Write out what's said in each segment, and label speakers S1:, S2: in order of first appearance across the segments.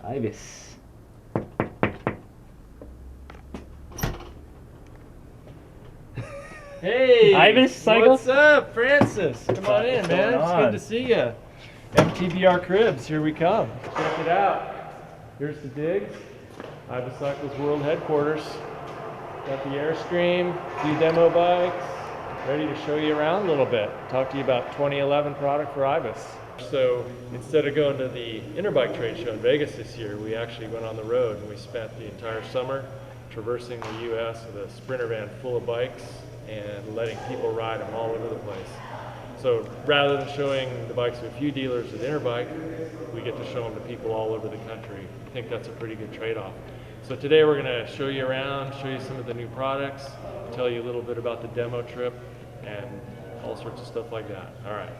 S1: Ibis.
S2: Hey,
S1: Ibis Cycles?
S2: What's up, Francis? Come on in,
S1: What's
S2: man.
S1: going
S2: It's
S1: on?
S2: good to see you. MTBR Cribs, here we come. Check it out. Here's the digs. Ibis Cycles World Headquarters. Got the Airstream, few demo bikes. Ready to show you around a little bit. Talk to you about 2011 product for Ibis. So instead of going to the Interbike trade show in Vegas this year, we actually went on the road and we spent the entire summer traversing the US with a Sprinter van full of bikes and letting people ride them all over the place. So rather than showing the bikes to a few dealers at Interbike, we get to show them to people all over the country. I think that's a pretty good trade-off. So today we're going to show you around, show you some of the new products, tell you a little bit about the demo trip, and all sorts of stuff like that. All right.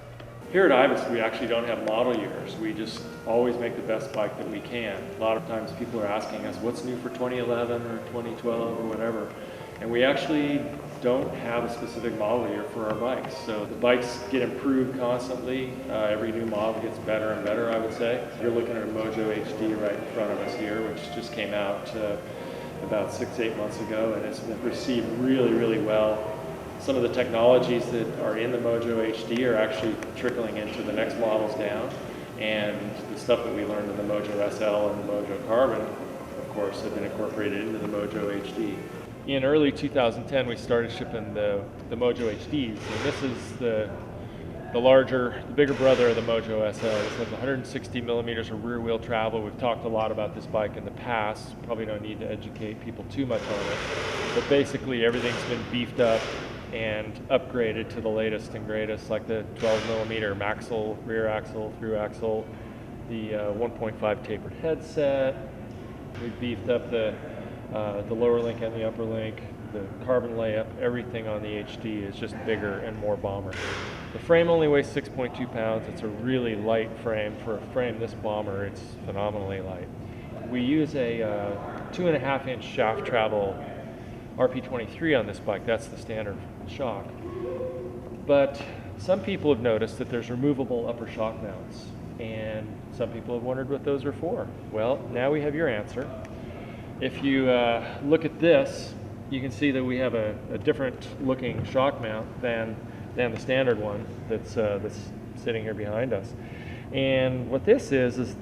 S2: Here at Ibis, we actually don't have model years. We just always make the best bike that we can. A lot of times people are asking us, what's new for 2011 or 2012 or whatever? And we actually don't have a specific model year for our bikes. So the bikes get improved constantly. Every new model gets better and better, I would say. You're looking at a Mojo HD right in front of us here, which just came out about 6-8 months ago, and it's been received really, really well. Some of the technologies that are in the Mojo HD are actually trickling into the next models down, and the stuff that we learned in the Mojo SL and the Mojo Carbon, of course, have been incorporated into the Mojo HD. In early 2010, we started shipping the Mojo HDs, and this is the bigger brother of the Mojo SL. It has 160 millimeters of rear wheel travel. We've talked a lot about this bike in the past. Probably don't need to educate people too much on it, but basically everything's been beefed up and upgraded to the latest and greatest, like the 12 millimeter maxle, rear axle, through axle, the 1.5 tapered headset. We beefed up the lower link and the upper link, the carbon layup. Everything on the HD is just bigger and more bomber. The frame only weighs 6.2 pounds. It's a really light frame. For a frame this bomber, it's phenomenally light. We use a 2.5 inch shaft travel RP23 on this bike. That's the standard shock. But some people have noticed that there's removable upper shock mounts, and some people have wondered what those are for. Well, now we have your answer. If you look at this, you can see that we have a different looking shock mount than the standard one that's sitting here behind us. And what this is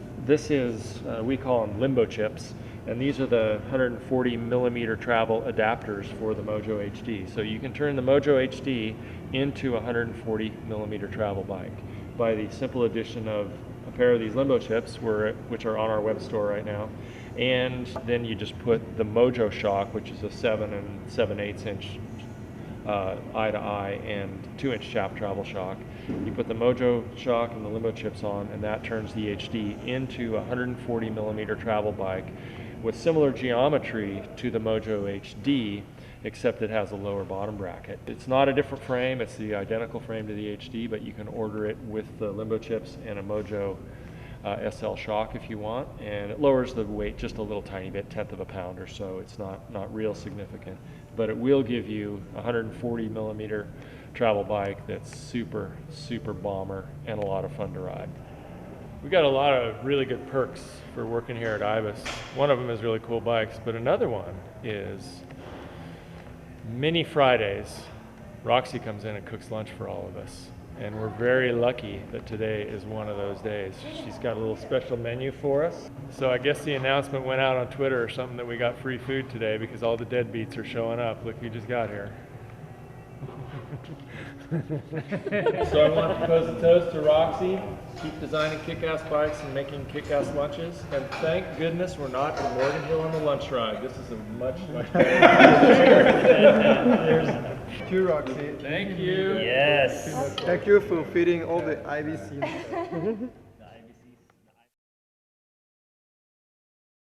S2: we call them limbo chips, and these are the 140 millimeter travel adapters for the Mojo HD. So you can turn the Mojo HD into a 140 millimeter travel bike by the simple addition of a pair of these limbo chips, which are on our web store right now. And then you just put the Mojo shock, which is a 7 7/8 inch eye-to-eye and 2-inch shaft travel shock. You put the Mojo shock and the limbo chips on, and that turns the HD into a 140 millimeter travel bike with similar geometry to the Mojo HD, except it has a lower bottom bracket. It's not a different frame, it's the identical frame to the HD, but you can order it with the limbo chips and a Mojo SL shock if you want, and it lowers the weight just a little tiny bit, 1/10 of a pound or so. It's not real significant, but it will give you a 140 millimeter travel bike that's super bomber and a lot of fun to ride. We got a lot of really good perks for working here at Ibis. One of them is really cool bikes, but another one is mini Fridays. Roxy comes in and cooks lunch for all of us, and we're very lucky that today is one of those days. She's got a little special menu for us. So I guess the announcement went out on Twitter or something that we got free food today because all the deadbeats are showing up. Look who just got here. So I want to propose a toast to Roxy. Keep designing kick-ass bikes and making kick-ass lunches. And thank goodness we're not in Morgan Hill on the lunch ride. This is a much better.
S3: Thank you, Roxy.
S2: Thank you.
S1: Yes.
S3: Thank you for feeding all the Ibis.